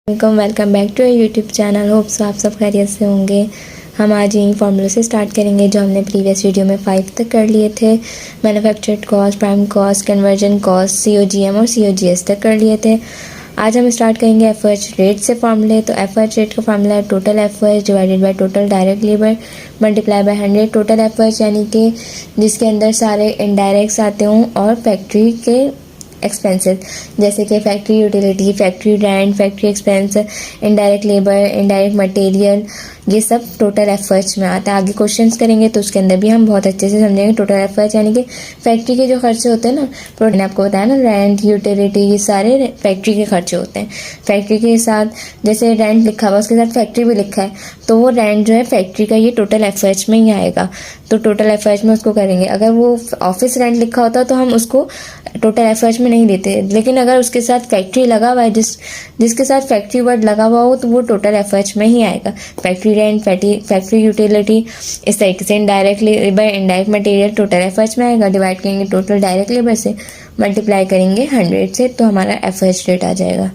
Welcome back to YouTube channel. Hope so आप सब खैरियत से होंगे। हम आज यही फॉर्मूले से स्टार्ट करेंगे जो हमने प्रीवियस वीडियो में 5 तक कर लिए थे। Manufactured cost, prime cost, conversion cost, COGM और COGS तक कर लिए थे। आज हम स्टार्ट करेंगे FOH रेट से फॉर्मूले। तो FOH रेट का फॉर्मूला है total FOH divided by total direct labour multiply by 100 total FOH, यानी कि जिसके अंदर सारे इनडायरेक्ट्स आते हों और फैक्ट्री के एक्सपेंसेस जैसे कि factory utility, factory rent, factory expense, indirect labour, indirect material, ये सब टोटल FOH में आता है। आगे क्वेश्चंस करेंगे तो उसके अंदर भी हम बहुत अच्छे से समझेंगे टोटल FOH, यानी कि फैक्ट्री के जो खर्चे होते हैं ना, मैंने आपको बताया ना, रेंट, यूटिलिटी, ये सारे फैक्ट्री के खर्चे होते हैं। फैक्ट्री के साथ जैसे रेंट लिखा हुआ उसके साथ फैक्ट्री भी लिखा है, तो वो रेंट जो है फैक्ट्री का ये टोटल FOH में ही आएगा। तो टोटल FOH में उसको करेंगे। अगर वो ऑफिस रेंट लिखा होता तो हम उसको टोटल FOH में नहीं देते, लेकिन अगर उसके साथ फैक्ट्री लगा हुआ है, जिसके साथ फैक्ट्री वर्ड लगा हुआ हो, तो वो टोटल FOH में ही आएगा। फैक्ट्री रेंट, फैक्ट्री यूटिलिटी, इस तरीके से indirect labour, indirect material total FOH में आएगा। डिवाइड करेंगे टोटल डायरेक्ट लेबर से, मल्टीप्लाई करेंगे 100 से, तो हमारा FOH रेट आ जाएगा।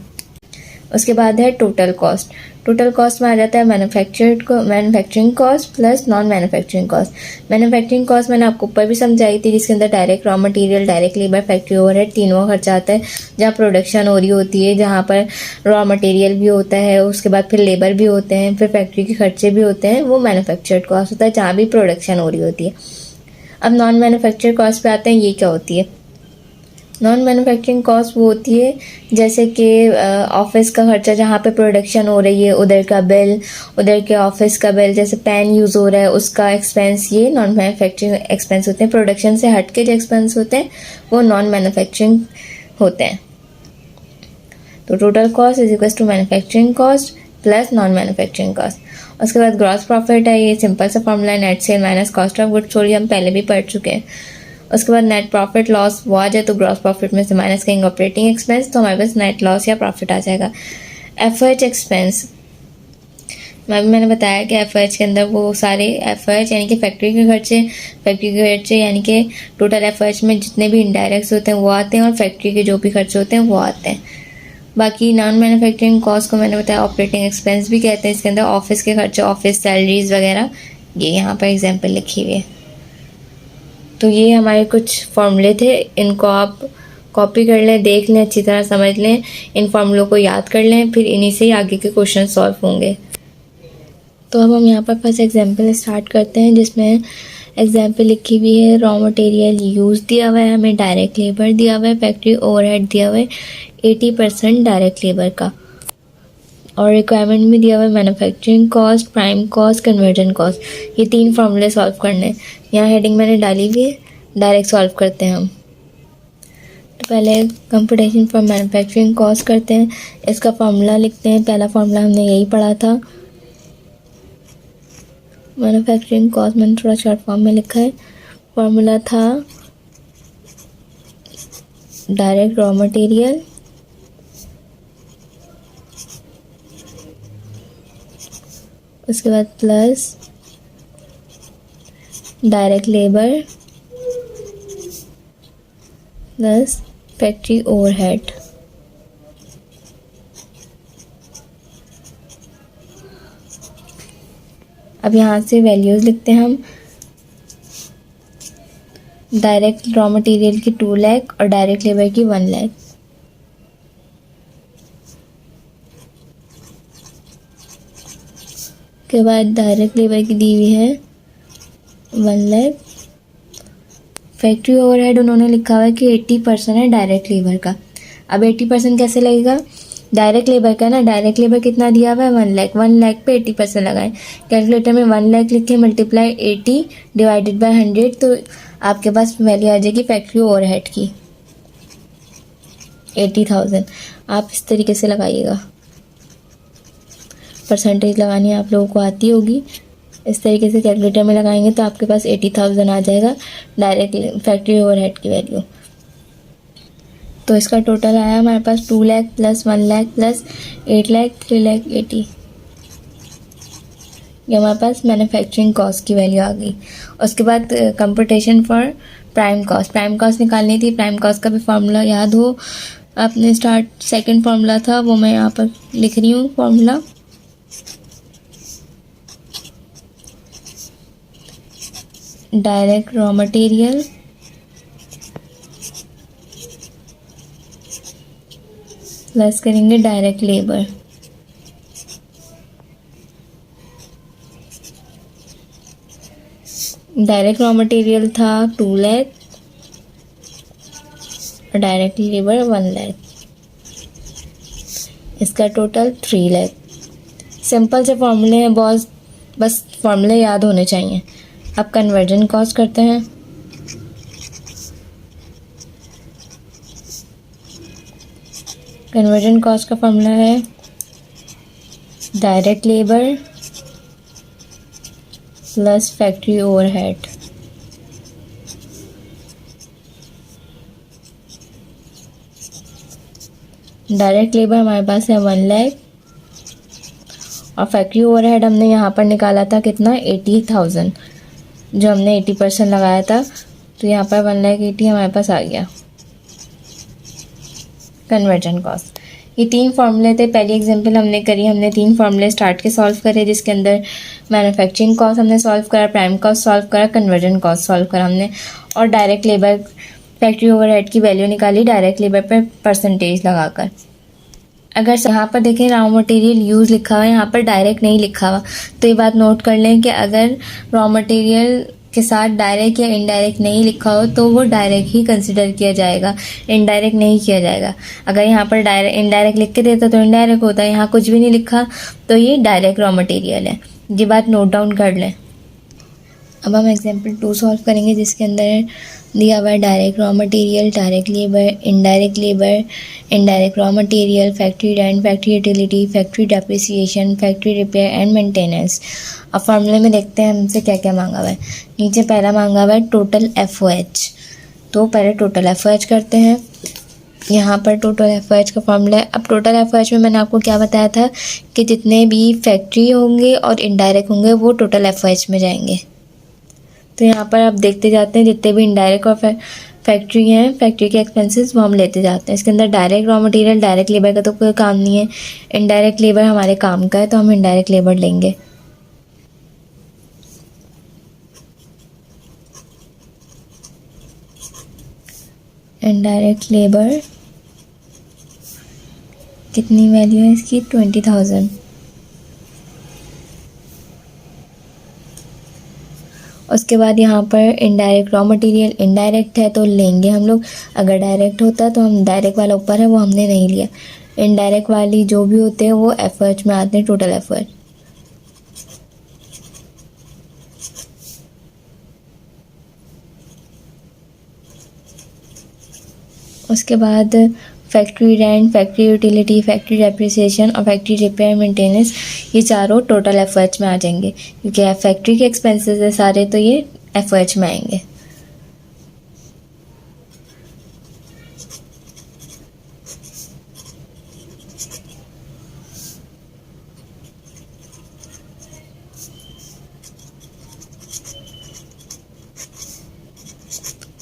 उसके बाद है टोटल कॉस्ट। टोटल कॉस्ट में आ जाता है manufacturing cost plus non manufacturing cost. Manufacturing cost मैंने आपको ऊपर भी समझाई थी, जिसके अंदर direct raw material, direct labour, factory overhead तीनों खर्चा आता है। जहाँ प्रोडक्शन हो रही होती है, जहाँ पर रॉ मटेरियल भी होता है, उसके बाद फिर लेबर भी होते हैं, फिर फैक्ट्री के खर्चे भी होते हैं, वो मैन्युफैक्चर्ड कॉस्ट होता है जहाँ भी प्रोडक्शन हो रही होती है। अब नॉन मैन्युफैक्चर्ड कॉस्ट पे आते हैं, ये क्या होती है। नॉन मैन्युफैक्चरिंग कॉस्ट वो होती है जैसे कि ऑफिस का खर्चा, जहाँ पे प्रोडक्शन हो रही है उधर का बिल, उधर के ऑफिस का बिल, जैसे पेन यूज़ हो रहा है उसका एक्सपेंस, ये नॉन मैन्युफैक्चरिंग एक्सपेंस होते हैं। प्रोडक्शन से हट के जो एक्सपेंस होते हैं वो नॉन मैन्युफैक्चरिंग होते हैं। तो total cost is equal to manufacturing cost plus non manufacturing cost. उसके बाद ग्रॉस प्रॉफिट है, ये सिंपल सा फॉर्मूला है, net cell minus cost of goods sold, हम पहले भी पढ़ चुके हैं। उसके बाद नेट प्रॉफिट लॉस वो आ जाए तो ग्रॉस प्रॉफिट में से माइनस करेंगे ऑपरेटिंग एक्सपेंस, तो हमारे पास नेट लॉस या प्रॉफिट आ जाएगा। FOH एक्सपेंस मैंने बताया कि FOH के अंदर वो सारे FOH यानी कि फैक्ट्री के खर्चे यानी कि टोटल FOH में जितने भी इनडायरेक्ट्स होते हैं वो आते हैं, और फैक्ट्री के जो भी खर्चे होते हैं वो आते हैं। बाकी नॉन मैन्युफैक्चरिंग कॉस्ट को मैंने बताया ऑपरेटिंग एक्सपेंस भी कहते हैं। इसके अंदर ऑफिस के खर्चे, ऑफिस सैलरीज वगैरह, ये यहाँ पर एग्जाम्पल लिखी हुई है। तो ये हमारे कुछ फॉर्मूले थे, इनको आप कॉपी कर लें, देख लें, अच्छी तरह समझ लें, इन फॉर्मूलों को याद कर लें, फिर इन्हीं से ही आगे के क्वेश्चन सॉल्व होंगे। तो अब हम यहाँ पर फर्स्ट एग्जांपल स्टार्ट करते हैं, जिसमें एग्जांपल लिखी हुई है रॉ मटेरियल यूज़ दिया हुआ है, हमें डायरेक्ट लेबर दिया हुआ है, फैक्ट्री ओवरहेड दिया हुआ है 80% डायरेक्ट लेबर का, और रिक्वायरमेंट भी दिया हुआ है manufacturing cost, prime cost, conversion cost. ये 3 फॉर्मूले सॉल्व करने हैं। यहाँ हेडिंग मैंने डाली हुई है, डायरेक्ट सॉल्व करते हैं हम। तो पहले कंप्यूटेशन फॉर मैन्युफैक्चरिंग कॉस्ट करते हैं, इसका फार्मूला लिखते हैं। पहला फार्मूला हमने यही पढ़ा था, मैन्युफैक्चरिंग कॉस्ट मैंने थोड़ा शॉर्ट फॉर्म में लिखा है। फार्मूला था डायरेक्ट रॉ मटेरियल उसके बाद plus direct labour plus factory overhead. अब यहाँ से वैल्यूज़ लिखते हैं हम। डायरेक्ट रॉ मटेरियल की 2 लाख और डायरेक्ट लेबर की 1 लाख। के बाद डायरेक्ट लेबर की दी हुई है 1 लाख। फैक्ट्री ओवरहेड उन्होंने लिखा हुआ है कि 80% है डायरेक्ट लेबर का। अब 80% कैसे लगेगा, डायरेक्ट लेबर का ना, डायरेक्ट लेबर कितना दिया हुआ है 1 लाख, 1 लाख पे 80% लगाएं। कैलकुलेटर में 1 लाख लिखे, मल्टीप्लाई 80 डिवाइडेड बाय 100, तो आपके पास वैल्यू आ जाएगी फैक्ट्री ओवरहेड की 80,000। आप इस तरीके से लगाइएगा, परसेंटेज लगानी आप लोगों को आती होगी, इस तरीके से कैलकुलेटर में लगाएंगे तो आपके पास 80,000 आ जाएगा डायरेक्ट फैक्ट्री ओवरहेड की वैल्यू। तो इसका टोटल आया हमारे पास 2 लाख प्लस 1 लाख प्लस 8 लाख 3 लाख 80। ये हमारे पास मैन्युफैक्चरिंग कॉस्ट की वैल्यू आ गई। उसके बाद कंप्यूटेशन फॉर प्राइम कॉस्ट निकालनी थी। प्राइम कॉस्ट का भी फार्मूला याद हो आपने स्टार्ट सेकंड फार्मूला था वो मैं यहाँ पर लिख रही हूँ formula. Direct raw material plus करेंगे direct labour. Direct raw material था 2 लाख और डायरेक्ट लेबर 1 लाख, इसका टोटल 3 लाख। सिंपल से फॉर्मूले हैं बॉस, बस फॉर्मूले याद होने चाहिए। अब कन्वर्जन कॉस्ट करते हैं। कन्वर्जन कॉस्ट का फॉर्मूला है direct labour plus factory overhead. Direct labour हमारे पास है 1 लाख और फैक्ट्री ओवरहेड हमने यहाँ पर निकाला था कितना 80,000, जो हमने 80% लगाया था, तो यहाँ पर 1,80,000 हमारे पास आ गया कन्वर्जन कॉस्ट। ये 3 फार्मूले थे। पहली एग्जांपल हमने करी, हमने 3 फार्मूले स्टार्ट के सॉल्व करे, जिसके अंदर मैन्युफैक्चरिंग कॉस्ट हमने सॉल्व करा, प्राइम कॉस्ट सॉल्व करा, कन्वर्जन कॉस्ट सॉल्व करा हमने, और डायरेक्ट लेबर फैक्ट्री ओवरहेड की वैल्यू निकाली डायरेक्ट लेबर पर परसेंटेज लगाकर। अगर यहाँ पर देखें रॉ मटेरियल यूज़ लिखा हुआ है, यहाँ पर डायरेक्ट नहीं लिखा हुआ, तो ये बात नोट कर लें कि अगर रॉ मटेरियल के साथ डायरेक्ट या इनडायरेक्ट नहीं लिखा हो तो वो डायरेक्ट ही कंसिडर किया जाएगा, इनडायरेक्ट नहीं किया जाएगा। अगर यहाँ पर डायरेक्ट इनडायरेक्ट लिख के देता तो इनडायरेक्ट होता है, यहाँ कुछ भी नहीं लिखा तो ये डायरेक्ट रॉ मटेरियल है। ये बात नोट डाउन कर लें। अब हम एग्जाम्पल 2 सॉल्व करेंगे, जिसके अंदर दिया हुआ है direct raw material, direct labour, indirect raw material, factory rent, factory utility, factory depreciation, factory repair and maintenance. अब फार्मूले में देखते हैं हमसे क्या क्या मांगा हुआ है। नीचे पहला मांगा हुआ है टोटल FOH, तो पहले टोटल FOH करते हैं। यहाँ पर टोटल FOH का फॉर्मूला है। अब टोटल FOH में मैंने आपको क्या बताया था कि जितने भी फैक्ट्री होंगे और इनडायरेक्ट होंगे वो टोटल FOH में जाएंगे। तो यहाँ पर आप देखते जाते हैं जितने भी इनडायरेक्ट और फैक्ट्री हैं, फैक्ट्री के एक्सपेंसेस वो हम लेते जाते हैं। इसके अंदर direct raw material, direct labour का तो कोई काम नहीं है, इनडायरेक्ट लेबर हमारे काम का है, तो हम इनडायरेक्ट लेबर लेंगे। इनडायरेक्ट लेबर कितनी वैल्यू है इसकी 20,000। उसके बाद यहाँ पर इनडायरेक्ट रॉ मटेरियल इनडायरेक्ट है तो लेंगे हम लोग, अगर डायरेक्ट होता तो हम डायरेक्ट वाला ऊपर है वो हमने नहीं लिया। इनडायरेक्ट वाली जो भी होते हैं वो FOH में आते हैं, टोटल FOH। उसके बाद factory rent, factory utility, factory depreciation और फैक्ट्री रिपेयर मेंटेनेंस, ये चारों टोटल FOH में आ जाएंगे, क्योंकि फैक्ट्री के एक्सपेंसेस है सारे, तो ये FOH में आएंगे।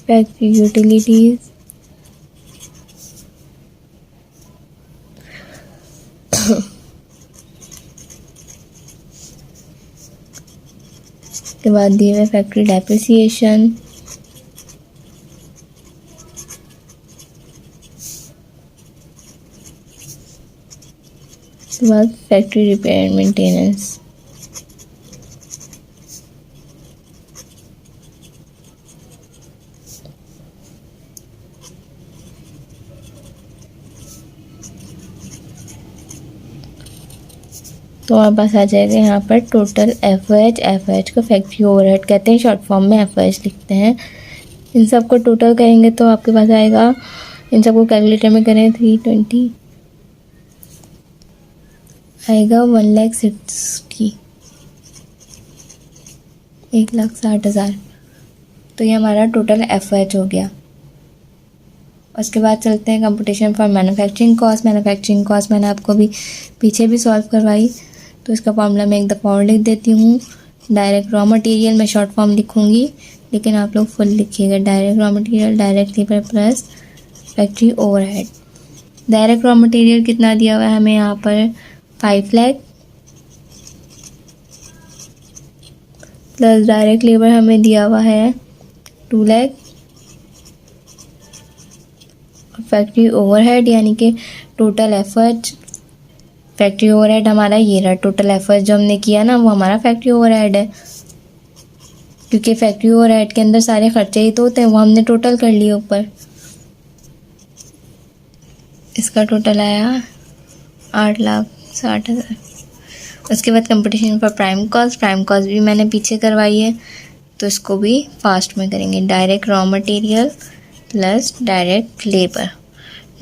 फैक्ट्री यूटिलिटीज, के बाद दिए हुए फैक्ट्री डेप्रिसिएशन, के बाद फैक्ट्री रिपेयर एंड मेंटेनेंस। तो हमारे पास आ जाएगा यहाँ पर टोटल FOH को फैक्ट्री ओवरहेड कहते हैं, शॉर्ट फॉर्म में FOH लिखते हैं। इन सब को टोटल करेंगे तो आपके पास आएगा, इन सबको कैलकुलेटर में करें 320 आएगा 1,60,000, 1,60,000। तो ये हमारा टोटल FOH हो गया। उसके बाद चलते हैं computation for manufacturing cost. Manufacturing cost मैंने आपको भी पीछे भी सॉल्व करवाई, तो इसका फॉर्मूला मैं एक दफ़ा और लिख देती हूँ। डायरेक्ट रॉ मटेरियल मैं शॉर्ट फॉर्म लिखूँगी, लेकिन आप लोग फुल लिखिएगा। Direct raw material, direct labour plus factory overhead. Direct raw material कितना दिया हुआ है हमें यहाँ पर 5 लाख प्लस डायरेक्ट लेबर हमें दिया हुआ है 2 लाख। फैक्ट्री ओवरहेड यानी कि टोटल एफर्ट, फैक्ट्री ओवरहेड हमारा ये रहा, टोटल एफर्ट जो हमने किया ना वो हमारा फैक्ट्री ओवरहेड है, क्योंकि फैक्ट्री ओवरहेड के अंदर सारे खर्चे ही तो होते हैं, वो हमने टोटल कर लिए ऊपर। इसका टोटल आया 8,60,000। उसके बाद कंपटीशन फॉर प्राइम कॉस्ट भी मैंने पीछे करवाई है, तो इसको भी फास्ट में करेंगे। Direct raw material plus direct labour.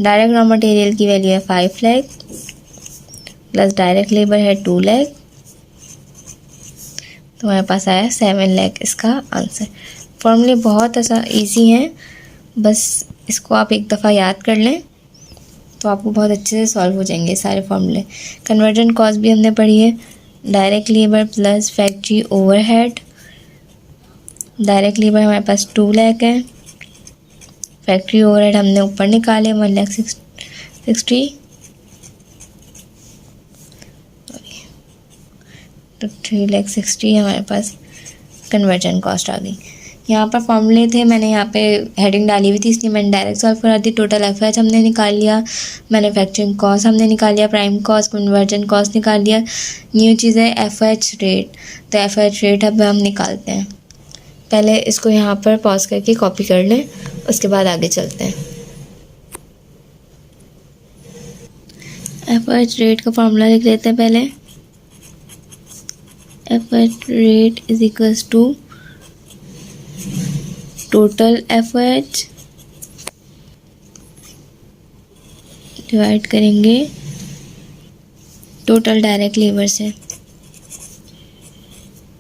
Direct raw material की वैल्यू है 5 लाख प्लस डायरेक्ट लेबर है 2 लाख, तो हमारे पास आया 7 लाख इसका आंसर। फॉर्मूले बहुत ईजी हैं, बस इसको आप एक दफ़ा याद कर लें तो आपको बहुत अच्छे से सॉल्व हो जाएंगे सारे फॉर्मूले। कन्वर्जन कॉस्ट भी हमने पढ़ी है, direct labour plus factory overhead. Direct labour हमारे पास 2 लाख है, फैक्ट्री ओवरहेड हमने ऊपर निकाले 1,60,000, तो 3,60,000 हमारे पास कन्वर्जन कॉस्ट आ गई। यहाँ पर फॉर्मूले थे, मैंने यहाँ पे हेडिंग डाली हुई थी इसलिए मैंने डायरेक्ट सॉल्व करा दी। टोटल एफएच हमने निकाल लिया, मैन्युफैक्चरिंग कॉस्ट हमने निकाल लिया, प्राइम कॉस्ट, कन्वर्जन कॉस्ट निकाल लिया। न्यू चीज़ है एफएच रेट, तो एफएच रेट अब हम निकालते हैं। पहले इसको यहाँ पर पॉज करके कॉपी कर लें, उसके बाद आगे चलते हैं। एफएच रेट का फॉर्मूला लिख लेते हैं पहले। FH rate is equals to total FH divide करेंगे टोटल डायरेक्ट लेबर से।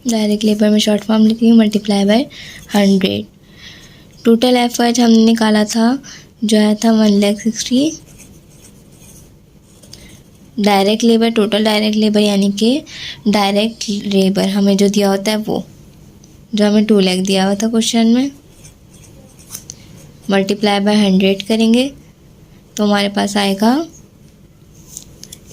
डायरेक्ट लेबर में शॉर्ट फॉर्म लिखेंगे मल्टीप्लाई बाय 100। टोटल एफएच हमने निकाला था जो आया था 1,60,000। Direct labour, total direct labour यानी कि डायरेक्ट लेबर हमें जो दिया होता है वो, जो हमें 2 लाख दिया हुआ था क्वेश्चन में, मल्टीप्लाई बाय 100 करेंगे तो हमारे पास आएगा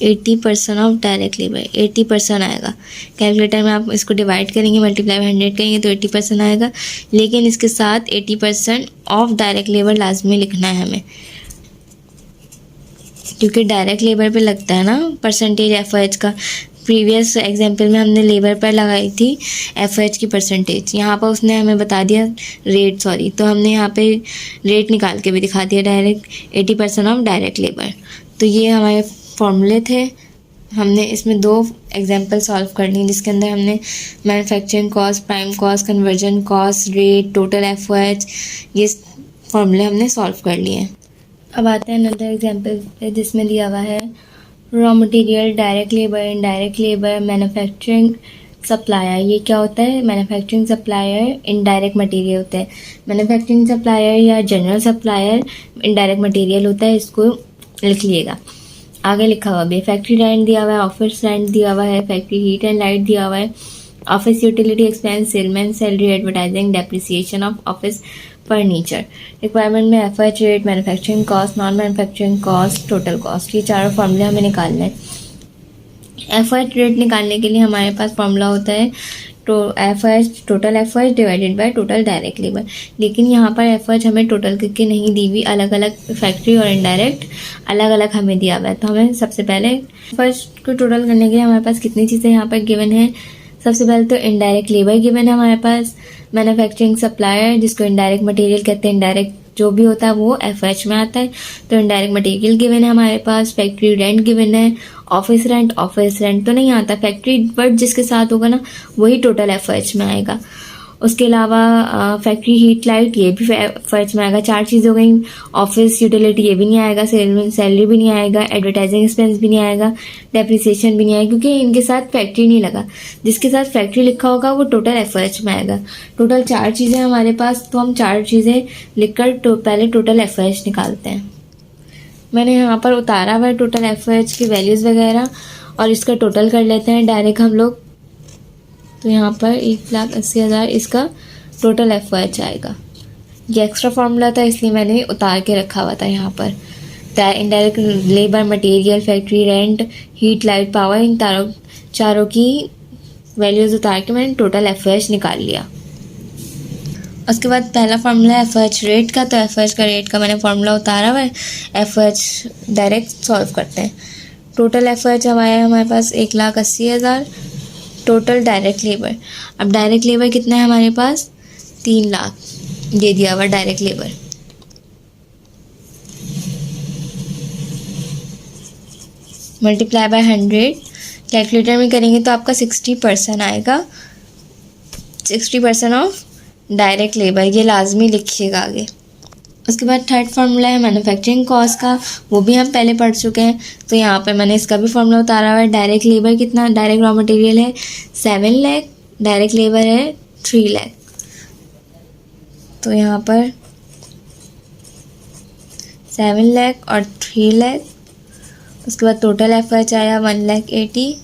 80% ऑफ डायरेक्ट लेबर। 80% आएगा। कैलकुलेटर में आप इसको डिवाइड करेंगे, मल्टीप्लाई बाय 100 करेंगे तो 80% आएगा, लेकिन इसके साथ 80% ऑफ डायरेक्ट लेबर लाजमी लिखना है हमें, क्योंकि डायरेक्ट लेबर पे लगता है ना परसेंटेज एफएच का। प्रीवियस एग्जाम्पल में हमने लेबर पर लगाई थी एफएच की परसेंटेज, यहाँ पर उसने हमें बता दिया रेट, तो हमने यहाँ पे रेट निकाल के भी दिखा दिया डायरेक्ट 80% ऑफ डायरेक्ट लेबर। तो ये हमारे फॉर्मूले थे। हमने इसमें 2 एग्जाम्पल सॉल्व कर ली जिसके अंदर हमने manufacturing cost, prime cost, conversion cost, rate, total FH, ये फॉर्मूले हमने सॉल्व कर लिए हैं। अब आते हैं अनदर एग्जाम्पल जिसमें दिया हुआ है raw material, direct labour, indirect labour, manufacturing supplier. ये क्या होता है? मैन्युफैक्चरिंग सप्लायर इनडायरेक्ट मटेरियल होता है। मैन्युफैक्चरिंग सप्लायर या जनरल सप्लायर इनडायरेक्ट मटेरियल होता है, इसको लिख लिएगा। आगे लिखा हुआ भी फैक्ट्री रेंट दिया हुआ है, ऑफिस रेंट दिया हुआ है, फैक्ट्री हीट एंड लाइट दिया हुआ है, office utility expense, salesman salary, advertising, depreciation of office furniture. Requirement में FH rate, manufacturing cost, non manufacturing cost, total cost, ये चारों फॉर्मूले हमें निकालने हैं। एफएच रेट निकालने के लिए हमारे पास फॉर्मूला होता है तो FH, total FH divided by total direct labour. लेकिन यहाँ पर एफएच हमें टोटल करके नहीं दी हुई, अलग अलग फैक्ट्री और इनडायरेक्ट अलग अलग हमें दिया हुआ है। तो हमें सबसे पहले एफएच को टोटल करने के लिए हमारे पास कितनी चीज़ें यहाँ पर गिवन है। सबसे पहले तो इनडायरेक्ट लेबर गिवन है हमारे पास, मैन्युफैक्चरिंग सप्लायर जिसको इनडायरेक्ट मटेरियल कहते हैं, इनडायरेक्ट जो भी होता है वो एफएच में आता है, तो इनडायरेक्ट मटेरियल गिवन है हमारे पास। फैक्ट्री रेंट गिवन है, ऑफिस रेंट तो नहीं आता, फैक्ट्री वर्ड जिसके साथ होगा ना वही टोटल एफएच में आएगा। उसके अलावा फैक्ट्री हीट लाइट ये भी एफएच में आएगा। 4 चीज़ हो गई। ऑफिस यूटिलिटी ये भी नहीं आएगा, सैलरी भी नहीं आएगा, एडवर्टाइजिंग एक्सपेंस भी नहीं आएगा, डेप्रिसिएशन भी नहीं आएगा, क्योंकि इनके साथ फैक्ट्री नहीं लगा। जिसके साथ फैक्ट्री लिखा होगा वो टोटल एफएच में आएगा। टोटल 4 चीज़ें हमारे पास, तो हम 4 चीज़ें लिखकर पहले टोटल एफएच निकालते हैं। मैंने यहाँ पर उतारा हुआ टोटल एफएच की वैल्यूज़ वगैरह और इसका टोटल कर लेते हैं डायरेक्ट हम लोग। तो यहाँ पर 1,80,000 इसका टोटल एफएच आएगा। ये एक्स्ट्रा फार्मूला था इसलिए मैंने उतार के रखा हुआ था यहाँ पर। Indirect labour, material, factory rent, heat, light, power, इन चारों की वैल्यूज़ उतार के मैंने टोटल एफएच निकाल लिया। उसके बाद पहला फार्मूला एफएच रेट का, तो एफएच का रेट का मैंने फार्मूला उतारा हुआ है। एफएच डायरेक्ट सॉल्व करते हैं। टोटल एफएच अब आया है हमारे पास 1,80,000 टोटल डायरेक्ट लेबर। अब डायरेक्ट लेबर कितना है हमारे पास 3 लाख, ये दिया हुआ direct labour. Multiply by 100, calculator में करेंगे तो आपका 60% आएगा। 60% ऑफ डायरेक्ट लेबर, ये लाजमी लिखिएगा आगे। उसके बाद थर्ड फार्मूला है मैन्युफैक्चरिंग कॉस्ट का, वो भी हम पहले पढ़ चुके हैं, तो यहाँ पे मैंने इसका भी फार्मूला उतारा हुआ है। डायरेक्ट लेबर कितना, डायरेक्ट रॉ मटेरियल है 7 लाख, डायरेक्ट लेबर है 3 लाख, तो यहाँ पर 7 लाख और 3 लाख। उसके बाद टोटल एफएच आया 1,80,000,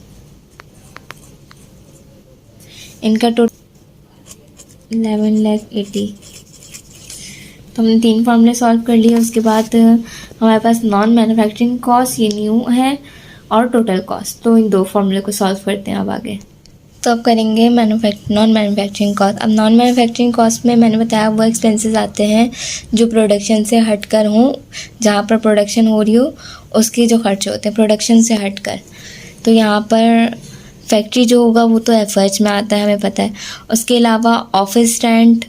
इनका टोटल 11,80,000। तो हमने 3 फार्मूले सॉल्व कर लिए। उसके बाद हमारे पास नॉन मैन्युफैक्चरिंग कॉस्ट, ये न्यू है, और टोटल कॉस्ट, तो इन 2 फार्मूले को सॉल्व करते हैं अब आगे। तो अब करेंगे नॉन मैन्युफैक्चरिंग कॉस्ट। अब नॉन मैन्युफैक्चरिंग कॉस्ट में मैंने बताया वो एक्सपेंसेस आते हैं जो प्रोडक्शन से हटकर हों, जहाँ पर प्रोडक्शन हो रही हो उसके जो खर्चे होते हैं प्रोडक्शन से हटकर। तो यहाँ पर फैक्ट्री जो होगा वो तो एफएच में आता है, हमें पता है। उसके अलावा office rent,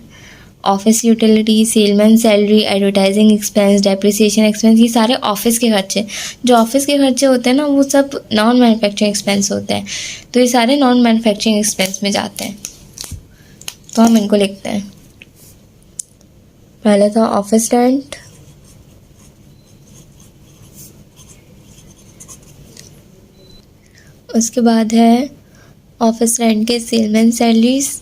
office utility, salesman salary, advertising expense, depreciation expense, ये सारे ऑफिस के खर्चे। जो ऑफिस के खर्चे होते हैं ना वो सब नॉन मैन्युफैक्चरिंग एक्सपेंस होते हैं, तो ये सारे नॉन मैन्युफैक्चरिंग एक्सपेंस में जाते हैं। तो हम इनको लिखते हैं। पहले था ऑफिस रेंट, उसके बाद है ऑफिस रेंट के सेलमैन सैलरीज,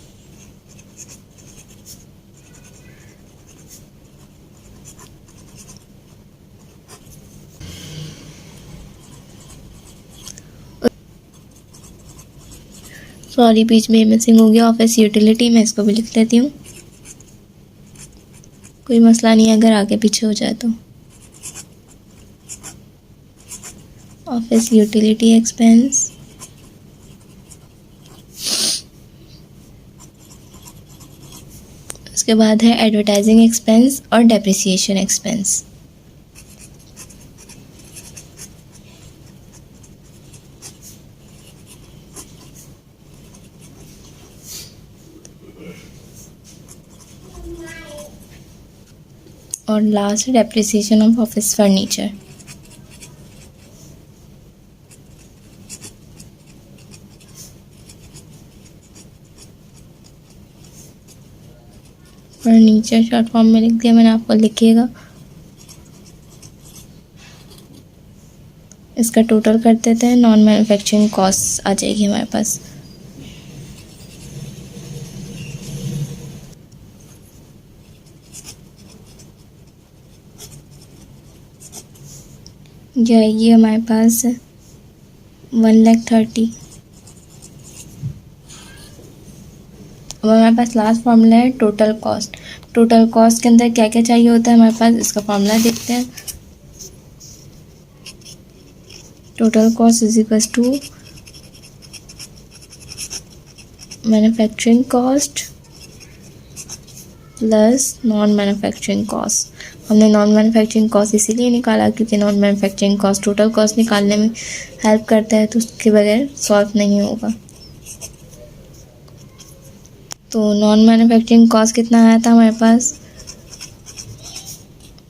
सॉरी बीच में मिसिंग हो गया, ऑफिस यूटिलिटी, मैं इसको भी लिख लेती हूँ, कोई मसला नहीं है अगर आगे पीछे हो जाए तो। ऑफिस यूटिलिटी एक्सपेंस, उसके बाद है एडवर्टाइजिंग एक्सपेंस और डेप्रिसिएशन एक्सपेंस। और last depreciation of office furniture. Furniture short form में लिख दिया मैंने, आपको लिखिएगा। इसका टोटल कर देते हैं, नॉन मैन्युफैक्चरिंग कॉस्ट आ जाएगी हमारे पास। ये आएगी हमारे पास 1,30,000। अब हमारे पास लास्ट फार्मूला है टोटल कॉस्ट। टोटल कॉस्ट के अंदर क्या क्या चाहिए होता है हमारे पास, इसका फार्मूला देखते हैं। Total cost is equal to manufacturing cost plus non manufacturing cost. हमने नॉन मैन्युफैक्चरिंग कॉस्ट इसीलिए निकाला क्योंकि non manufacturing cost total cost निकालने में हेल्प करता है, तो उसके बगैर सॉल्व नहीं होगा। तो नॉन मैन्युफैक्चरिंग कॉस्ट कितना आया था हमारे पास,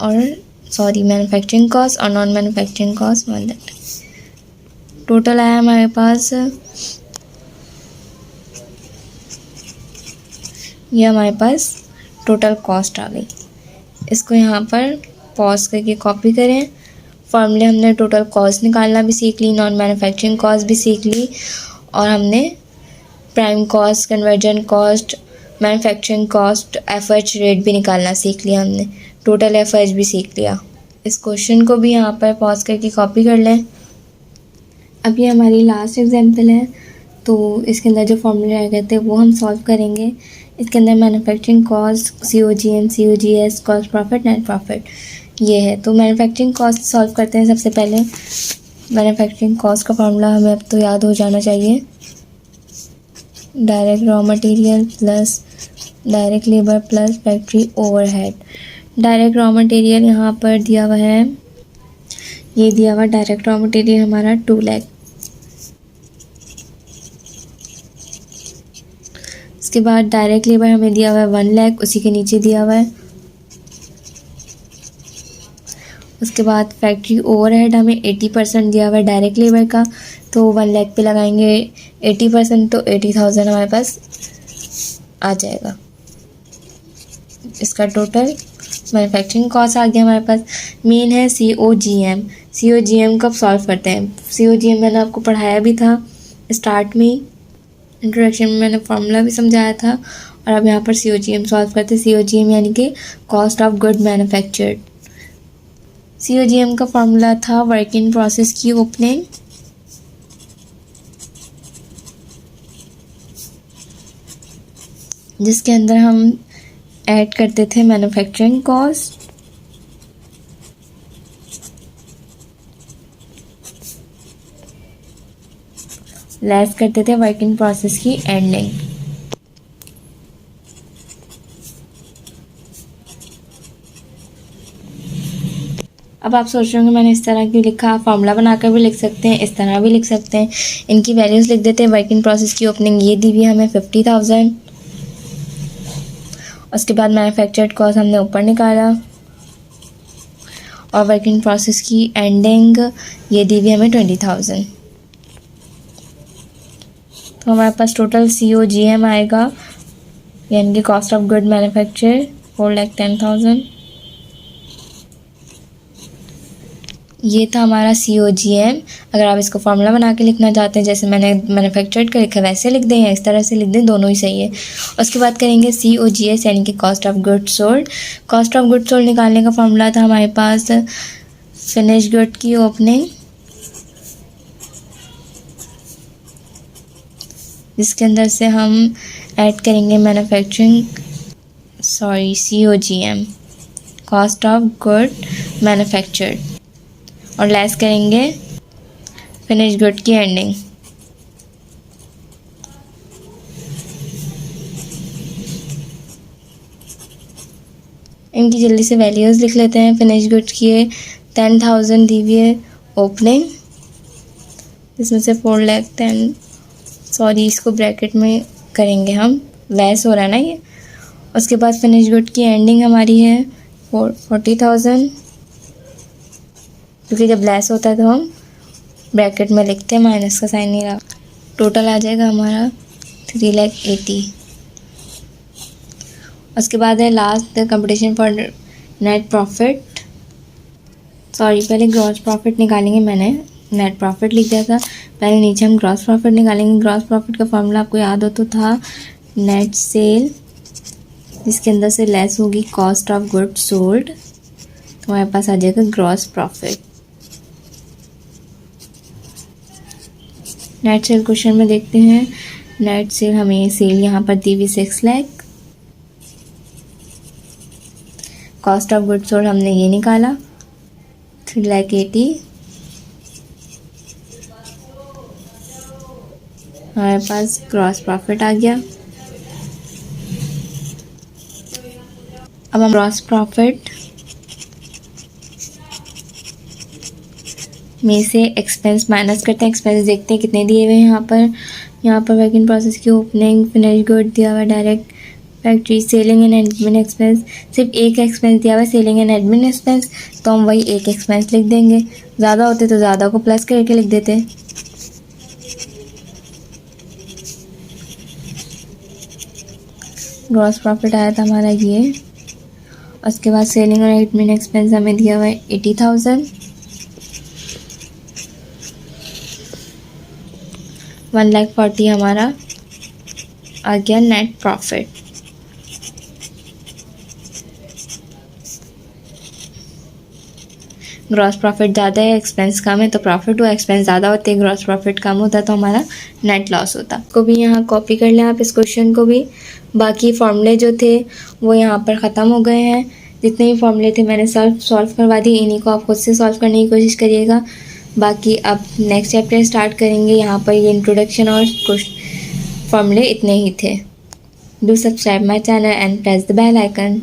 और सॉरी मैन्युफैक्चरिंग कॉस्ट और नॉन मैन्युफैक्चरिंग कॉस्ट 1,30,000। टोटल आया हमारे पास, ये हमारे पास टोटल कॉस्ट आ गई। इसको यहाँ पर पॉज करके कॉपी करें। फॉर्मूले हमने टोटल कॉस्ट निकालना भी सीख ली, नॉन मैन्युफैक्चरिंग कॉस्ट भी सीख ली, और हमने prime cost, conversion cost, manufacturing cost, FH rate भी निकालना सीख लिया हमने, टोटल एफएच भी सीख लिया। इस क्वेश्चन को भी यहाँ पर पॉज करके कॉपी कर लें। अब ये हमारी लास्ट एग्जांपल है, तो इसके अंदर जो फॉर्मूले रह गए थे वो हम सॉल्व करेंगे। इसके अंदर manufacturing cost, COGM, COGS, cost profit, net profit, ये है। तो मैन्युफैक्चरिंग कॉस्ट सॉल्व करते हैं। सबसे पहले मैन्युफैक्चरिंग कॉस्ट का फॉर्मूला हमें अब तो याद हो जाना चाहिए। Direct raw material plus direct labour plus factory overhead. Direct raw material यहाँ पर दिया हुआ है, ये दिया हुआ डायरेक्ट रॉ मटेरियल हमारा 2 लाख। उसके बाद डायरेक्ट लेबर हमें दिया हुआ है 1 लाख, उसी के नीचे दिया हुआ है। उसके बाद फैक्ट्री ओवरहेड हमें 80% दिया हुआ है डायरेक्ट लेबर का, तो 1 लाख पे लगाएंगे 80%, तो 80,000 हमारे पास आ जाएगा। इसका टोटल मैन्युफैक्चरिंग कॉस्ट आ गया हमारे पास। मेन है COGM। COGM कब सॉल्व करते हैं? COGM मैंने आपको पढ़ाया भी था स्टार्ट में ही, इंट्रोडक्शन में मैंने फार्मूला भी समझाया था। और अब यहाँ पर COGM सॉल्व करते हैं। COGM यानी कि cost of good manufactured. COGM का फार्मूला था वर्क इन प्रोसेस की ओपनिंग जिसके अंदर हम ऐड करते थे मैन्युफैक्चरिंग कॉस्ट, लेस करते थे वर्क इन प्रोसेस की एंडिंग। अब आप सोच रहे होंगे मैंने इस तरह क्यों लिखा, फार्मूला बनाकर भी लिख सकते हैं, इस तरह भी लिख सकते हैं। इनकी वैल्यूज़ लिख देते हैं। वर्क इन प्रोसेस की ओपनिंग ये दी हुई हमें 50,000। उसके बाद मैन्युफैक्चर्ड कॉस्ट हमने ऊपर निकाला और वर्क इन प्रोसेस की एंडिंग ये दी हुई हमें 20,000। तो हमारे पास टोटल COGM आएगा यानी कि कॉस्ट ऑफ गुड मैन्युफैक्चर 4,10,000। ये था हमारा COGM। अगर आप इसको फार्मूला बना के लिखना चाहते हैं, जैसे मैंने मैन्युफैक्चर्ड का लिखा वैसे लिख दें या इस तरह से लिख दें, दोनों ही सही है। उसके बाद करेंगे COGS यानी कि cost of goods sold. Cost of goods sold निकालने का फार्मूला था हमारे पास फिनिश गुड की ओपनिंग, जिसके अंदर से हम ऐड करेंगे COGM cost of good manufactured और लेस करेंगे फिनिश गुड की एंडिंग। इनकी जल्दी से वैल्यूज़ लिख लेते हैं। फिनिश गुड की 10,000 दी हुई है ओपनिंग, इसमें से 4,10,000 इसको ब्रैकेट में करेंगे हम, लेस हो रहा है ना ये। उसके बाद फिनिश गुड की एंडिंग हमारी है 40,000, क्योंकि जब लेस होता है तो हम ब्रैकेट में लिखते हैं, माइनस का साइन नहीं रहा। टोटल आ जाएगा हमारा 3,80,000। उसके बाद है last competition for net profit, पहले ग्रॉस प्रॉफिट निकालेंगे। मैंने नेट प्रॉफिट लिख दिया था, पहले नीचे हम ग्रॉस प्रॉफिट निकालेंगे। ग्रॉस प्रॉफिट का फॉर्मूला आपको याद हो तो था नेट सेल, जिसके अंदर से लेस होगी कॉस्ट ऑफ गुड सोल्ड, तो हमारे पास आ जाएगा gross profit. Net cell question में देखते हैं। नेट सेल हमें सेल यहाँ पर दी हुई 6 lakh, cost of good sold हमने ये निकाला 3,80,000, हमारे पास ग्रॉस प्रॉफिट आ गया। अब हम ग्रॉस प्रॉफिट में से एक्सपेंस माइनस करते हैं। एक्सपेंस देखते हैं कितने दिए हुए हैं यहाँ पर वर्क इन प्रोसेस की ओपनिंग, फिनिश गुड दिया हुआ है, direct factory, selling and admin expense. सिर्फ एक एक्सपेंस दिया हुआ है सेलिंग एंड एडमिन एक्सपेंस, तो हम वही एक एक्सपेंस लिख देंगे। ज़्यादा होते तो ज़्यादा को प्लस करके लिख देते। ग्रॉस प्रॉफिट आया था हमारा ये। उसके बाद सेलिंग और एडमिन एक्सपेंस हमें दिया हुआ है 80,000। 1,40,000 हमारा आ गया नेट प्रॉफिट। ग्रॉस प्रॉफिट ज़्यादा है, एक्सपेंस कम है, तो प्रॉफिट हुआ। एक्सपेंस ज़्यादा होते हैं, ग्रॉस प्रॉफिट कम होता है, तो हमारा नेट लॉस होता। को भी यहाँ कॉपी कर लें आप इस क्वेश्चन को भी। बाकी फॉर्मूले जो थे वो यहाँ पर ख़त्म हो गए हैं। जितने भी फॉर्मूले थे मैंने सॉल्व करवा दिए, इन्हीं को आप खुद से सॉल्व करने की कोशिश करिएगा। बाकी अब नेक्स्ट चैप्टर स्टार्ट करेंगे। यहाँ पर ये इंट्रोडक्शन और कुछ फॉर्मूले इतने ही थे। Do subscribe my channel and press the bell icon.